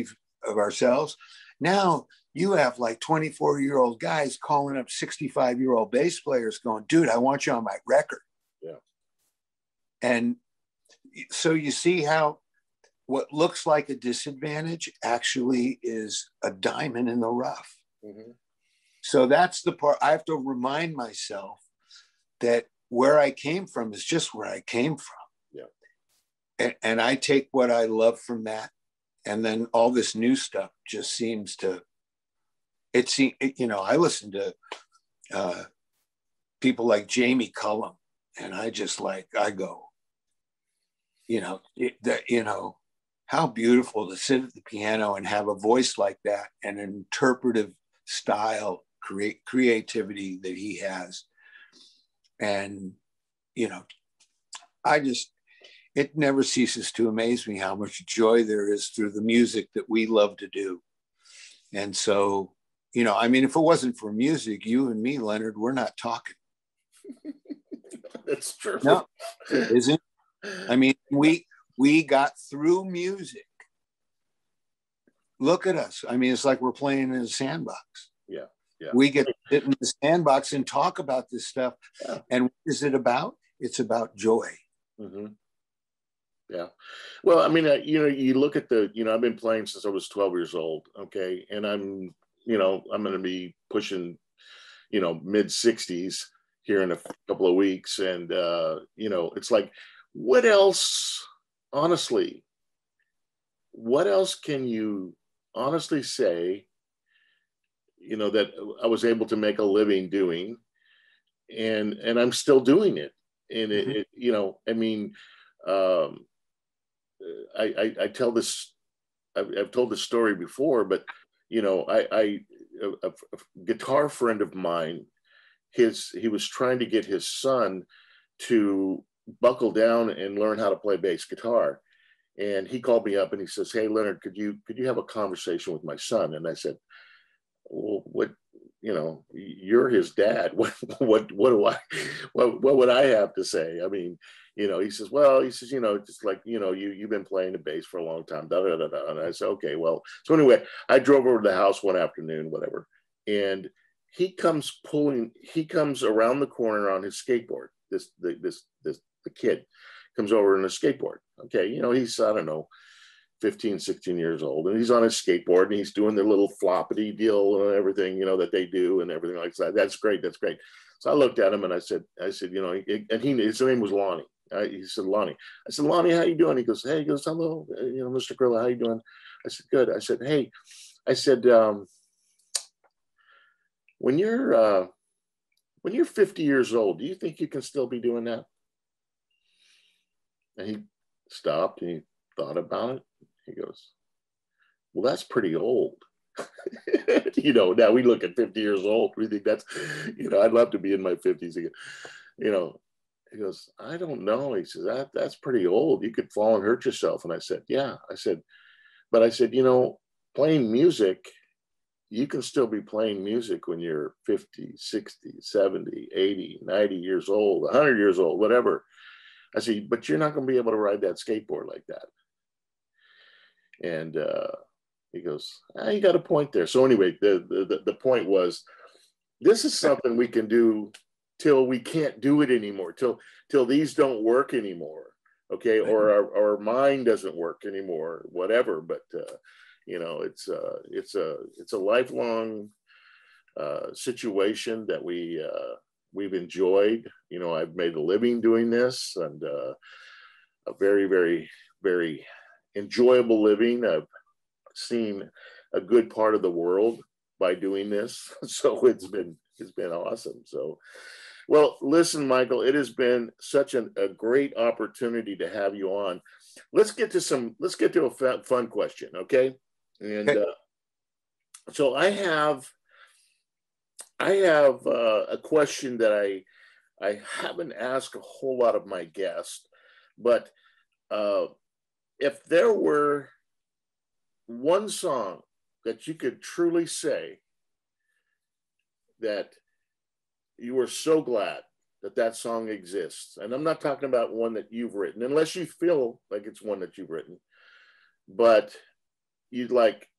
ourselves. Now you have like 24-year-old guys calling up 65-year-old bass players going, dude, I want you on my record. Yeah. And so you see how what looks like a disadvantage actually is a diamond in the rough. Mm-hmm. So that's the part I have to remind myself that where I came from is just where I came from. Yeah. And I take what I love from that. And then all this new stuff just seems to, I listen to people like Jamie Cullum, and I go, how beautiful to sit at the piano and have a voice like that and an interpretive style, creativity that he has. And, it never ceases to amaze me how much joy there is through the music that we love to do. And so, if it wasn't for music, you and me, Leonard, we're not talking. That's true. No, isn't it? We got through music. Look at us. It's like we're playing in a sandbox. Yeah. Yeah. We get to sit in the sandbox and talk about this stuff. Yeah. And what is it about? It's about joy. Mm-hmm. Yeah. Well, you look at I've been playing since I was 12 years old. Okay. And I'm going to be pushing, mid 60s here in a couple of weeks. And, it's like, what else, honestly, what else can you honestly say, that I was able to make a living doing, and I'm still doing it. And mm-hmm. I tell this, I've told this story before, but a guitar friend of mine, he was trying to get his son to buckle down and learn how to play bass guitar. And he called me up and he says, "Hey, Leonard, could you have a conversation with my son?" And I said, "Well, what, you're his dad. What would I have to say?" He says, just like, you've been playing the bass for a long time, da, da, da, da. And I said, okay, well, so anyway, I drove over to the house one afternoon, whatever. And he comes around the corner on his skateboard. The kid comes over on a skateboard. Okay. He's, I don't know, 15, 16 years old, and he's on his skateboard and he's doing the little floppity deal and everything, that they do and everything like that. That's great. That's great. So I looked at him and I said, his name was Lonnie. He said, Lonnie. I said, Lonnie, how you doing? He goes, hello, Mr. Grillo, how you doing? I said, good. I said, hey, when you're 50 years old, do you think you can still be doing that? And he stopped and he thought about it. He goes, well, that's pretty old. Now we look at 50 years old. We think that's, I'd love to be in my 50s again. He goes, I don't know. He says, that's pretty old. You could fall and hurt yourself. And I said, yeah. I said, playing music, you can still be playing music when you're 50, 60, 70, 80, 90 years old, 100 years old, whatever. I said, but you're not going to be able to ride that skateboard like that. And he goes, you got a point there. So anyway, the point was, this is something we can do till we can't do it anymore, till these don't work anymore. okay, or our mind doesn't work anymore, whatever. But you know, it's a lifelong situation that we've enjoyed. You know, I've made a living doing this, and a very, very, very enjoyable living. I've seen a good part of the world by doing this, so it's been awesome. So, well, listen, Michael, it has been such a great opportunity to have you on. Let's get to a fun question, okay? And so I have a question that I haven't asked a whole lot of my guests, but if there were one song that you could truly say that you were so glad that song exists, and I'm not talking about one that you've written, unless you feel like it's one that you've written, but you'd like,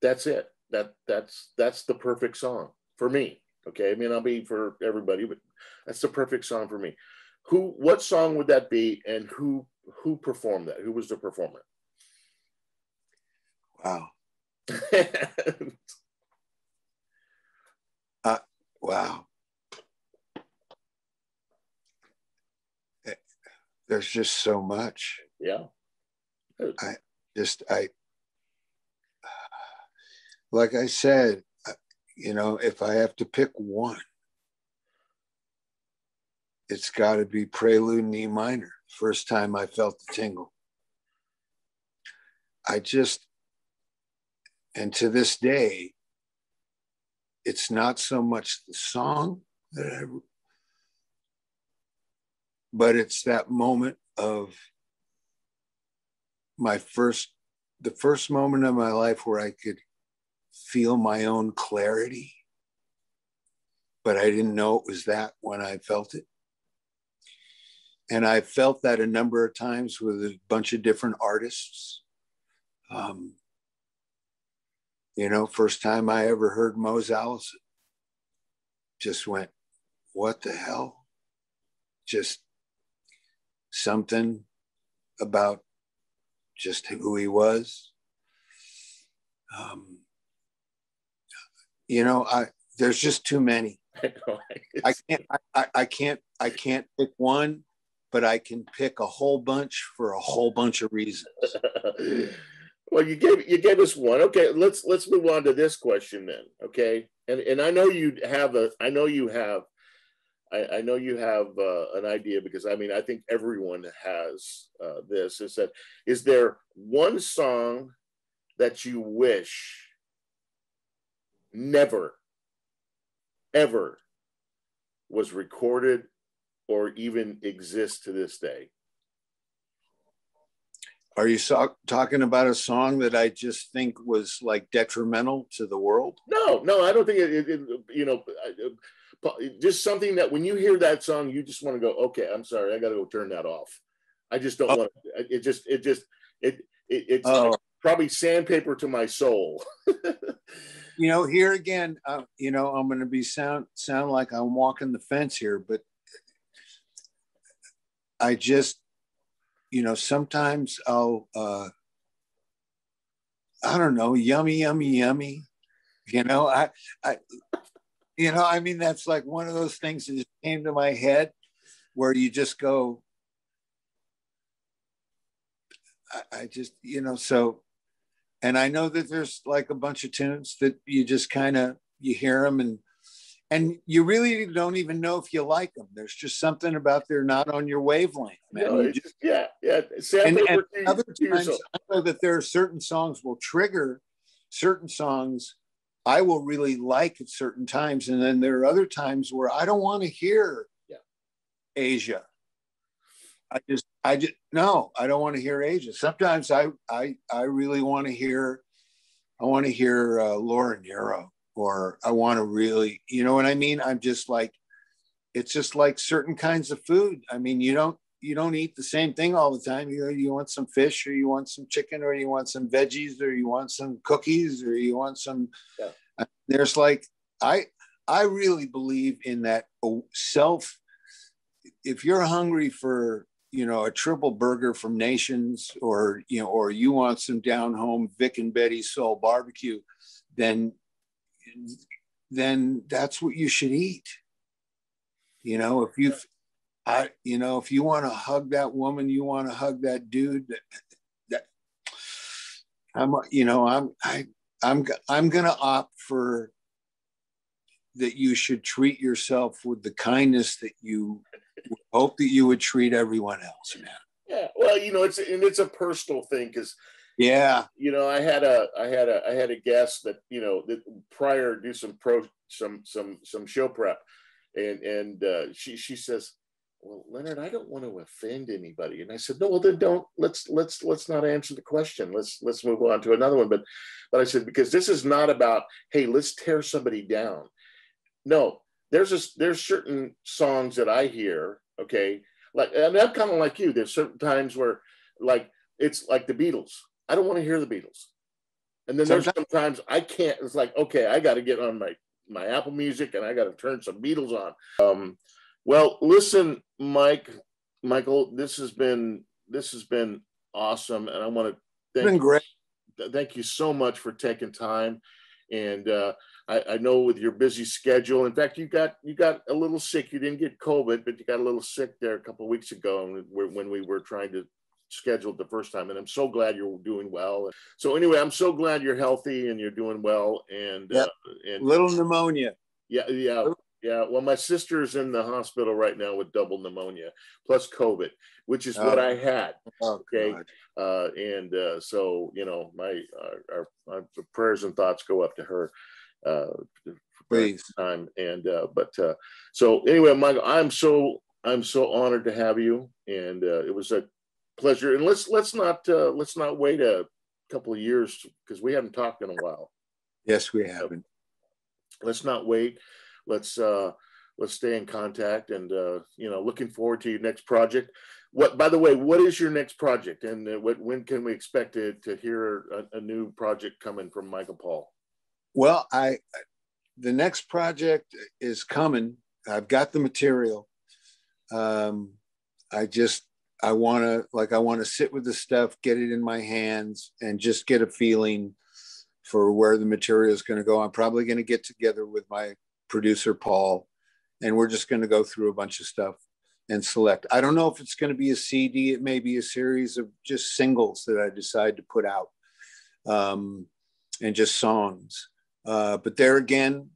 that's it. That's the perfect song for me. Okay, I mean, I'll be for everybody, but that's the perfect song for me. What song would that be, and who performed that? Who was the performer? Wow. Wow. There's just so much. Yeah. Like I said, you know, if I have to pick one, it's got to be Prelude in E minor. First time I felt the tingle. And to this day, it's not so much the song but it's that moment of the first moment of my life where I could feel my own clarity, but I didn't know it was that when I felt it. And I felt that a number of times with a bunch of different artists. You know, first time I ever heard Mose Allison, just went, what the hell? Just something about just who he was. You know, there's just too many. I can't pick one, but I can pick a whole bunch for a whole bunch of reasons. Well, you gave us one. Okay, let's move on to this question then. Okay, and I know you have an idea, because I mean, I think everyone has this. Is there one song that you wish never, ever was recorded or even exists to this day? Are you talking about a song that I just think was like detrimental to the world? No, I don't think it you know, just something that when you hear that song, you just want to go, okay, I'm sorry, I got to go turn that off. I just don't want it's probably sandpaper to my soul. You know, here again, you know, I'm going to be sound like I'm walking the fence here, but I just, you know, sometimes I'll, I don't know, yummy. You know, you know, I mean, that's like one of those things that just came to my head where you just go, I just, you know, so, and I know that there's like a bunch of tunes that you just kind of, you hear them and you really don't even know if you like them. There's just something about they're not on your wavelength, man. No, yeah. And other times, I know that there are certain songs will trigger certain songs I will really like at certain times. And then there are other times where I don't want to hear Asia. I just no, I don't want to hear Asia. Sometimes I really want to hear, Laura Nyro, or I want to really, you know what I mean? I'm just like, it's just like certain kinds of food. I mean, you don't eat the same thing all the time. You want some fish, or you want some chicken, or you want some veggies, or you want some cookies, or you want some, there's like, I really believe in that self. If you're hungry for a triple burger from Nations, or you want some down home Vic and Betty's Soul Barbecue, then that's what you should eat. If you want to hug that woman, you want to hug that dude, I'm going to opt for that. You should treat yourself with the kindness that you hope that you would treat everyone else, man. Yeah, well, it's a personal thing, because yeah, I had a guest that that prior do some show prep, and she says, well, Leonard, I don't want to offend anybody. And I said, no, well, then don't, let's not answer the question. Let's move on to another one. But I said, because this is not about, hey, let's tear somebody down. No, there's certain songs that I hear, okay, and I'm kind of like you. There's certain times where, it's like the Beatles. I don't want to hear the Beatles. And then there's sometimes I can't. It's like, okay, I got to get on my Apple Music and I got to turn some Beatles on. Well, listen, Michael, this has been awesome, and I want to thank you so much for taking time. And I know with your busy schedule, in fact, you got a little sick. You didn't get COVID, but you got a little sick there a couple of weeks ago when we were trying to schedule the first time. And I'm so glad you're doing well. So anyway, I'm so glad you're healthy and you're doing well. And and little pneumonia. Yeah. Well, my sister's in the hospital right now with double pneumonia plus COVID, which is what I had. Okay. So, my prayers and thoughts go up to her. Please. Time. And, so anyway, Michael, I'm so honored to have you. And, it was a pleasure. And let's not wait a couple of years, because we haven't talked in a while. Yes, we haven't. Let's not wait. Let's stay in contact, and looking forward to your next project. By the way, what is your next project, and when can we expect to hear a new project coming from Mikel Paul? Well, the next project is coming. I've got the material. I want to sit with the stuff, get it in my hands, and just get a feeling for where the material is going to go. I'm probably going to get together with my producer, Paul, and we're just going to go through a bunch of stuff and select. I don't know if it's going to be a CD. It may be a series of just singles that I decide to put out, and just songs. But there again,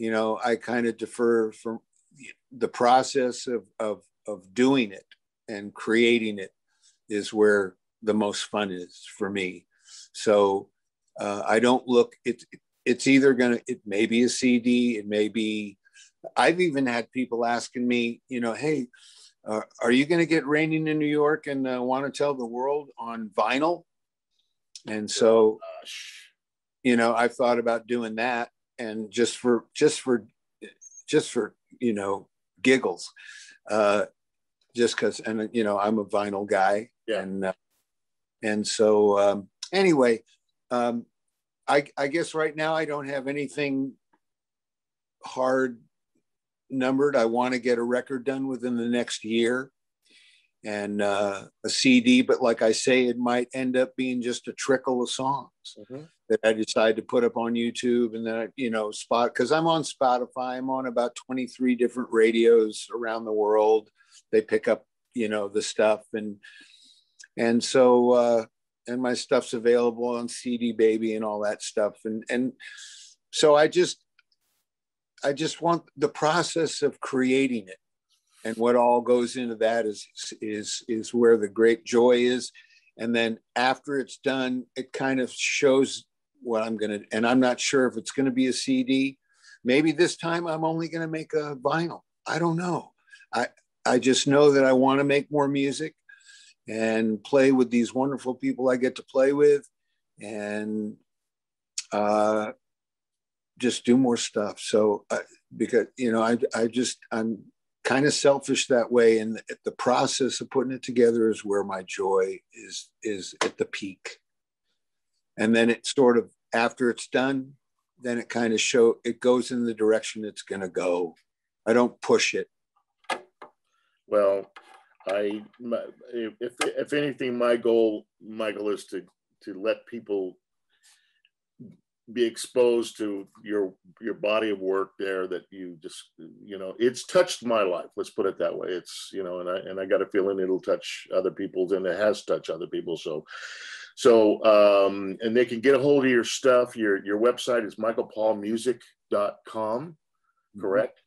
I kind of defer from the process of doing it and creating it is where the most fun is for me. So I don't look, it's either it may be a CD, it may be, I've even had people asking me, hey, are you going to get Raining in New York and Want to Tell the World on vinyl? And so, I thought about doing that, and just for giggles, just because, and I'm a vinyl guy. Yeah. And so anyway, I guess right now I don't have anything hard numbered. I want to get a record done within the next year, and a CD, but like I say, it might end up being just a trickle of songs that I decide to put up on YouTube, and then spot, because I'm on Spotify. I'm on about 23 different radios around the world. They pick up the stuff, and so and my stuff's available on CD Baby and all that stuff, and so I just want the process of creating it, and what all goes into that is where the great joy is. And then after it's done, it kind of shows what I'm going to, and I'm not sure if it's going to be a CD. Maybe this time I'm only going to make a vinyl. I don't know. I just know that I want to make more music and play with these wonderful people I get to play with, and just do more stuff. So because I'm kind of selfish that way, and the process of putting it together is where my joy is at the peak. And then it sort of, after it's done, then it kind of it goes in the direction it's going to go. I don't push it. Well, if anything, my goal, Michael, is to let people be exposed to your body of work there, that you just, it's touched my life. Let's put it that way. It's, and I got a feeling it'll touch other people's, and it has touched other people. So, and they can get a hold of your stuff. Your website is mikelpaulmusic.com, correct?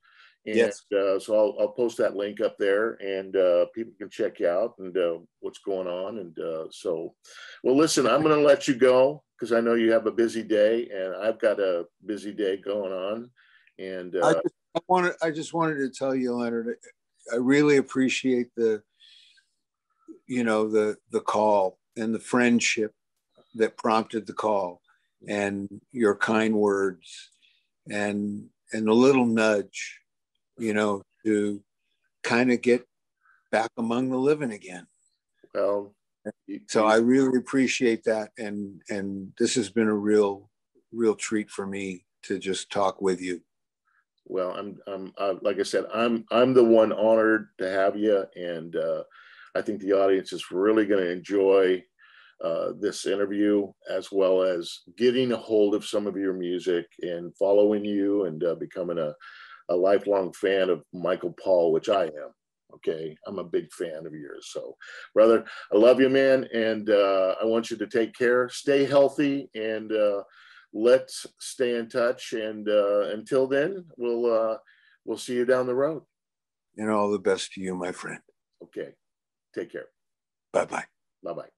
And yes. So I'll post that link up there, and people can check you out and what's going on. And well, listen, I'm going to let you go because I know you have a busy day, and I've got a busy day going on. And I just wanted to tell you, Leonard, I really appreciate the call and the friendship that prompted the call, and your kind words, and the little nudge, to kind of get back among the living again. Well, so I really appreciate that. And this has been a real treat for me to just talk with you. Well, I'm like I said, I'm the one honored to have you. And I think the audience is really going to enjoy this interview, as well as getting a hold of some of your music and following you, and becoming a lifelong fan of Mikel Paul, which I am. Okay, I'm a big fan of yours. So, brother, I love you, man, and I want you to take care, stay healthy, and let's stay in touch. And until then, we'll see you down the road. And all the best to you, my friend. Okay, take care. Bye-bye. Bye-bye.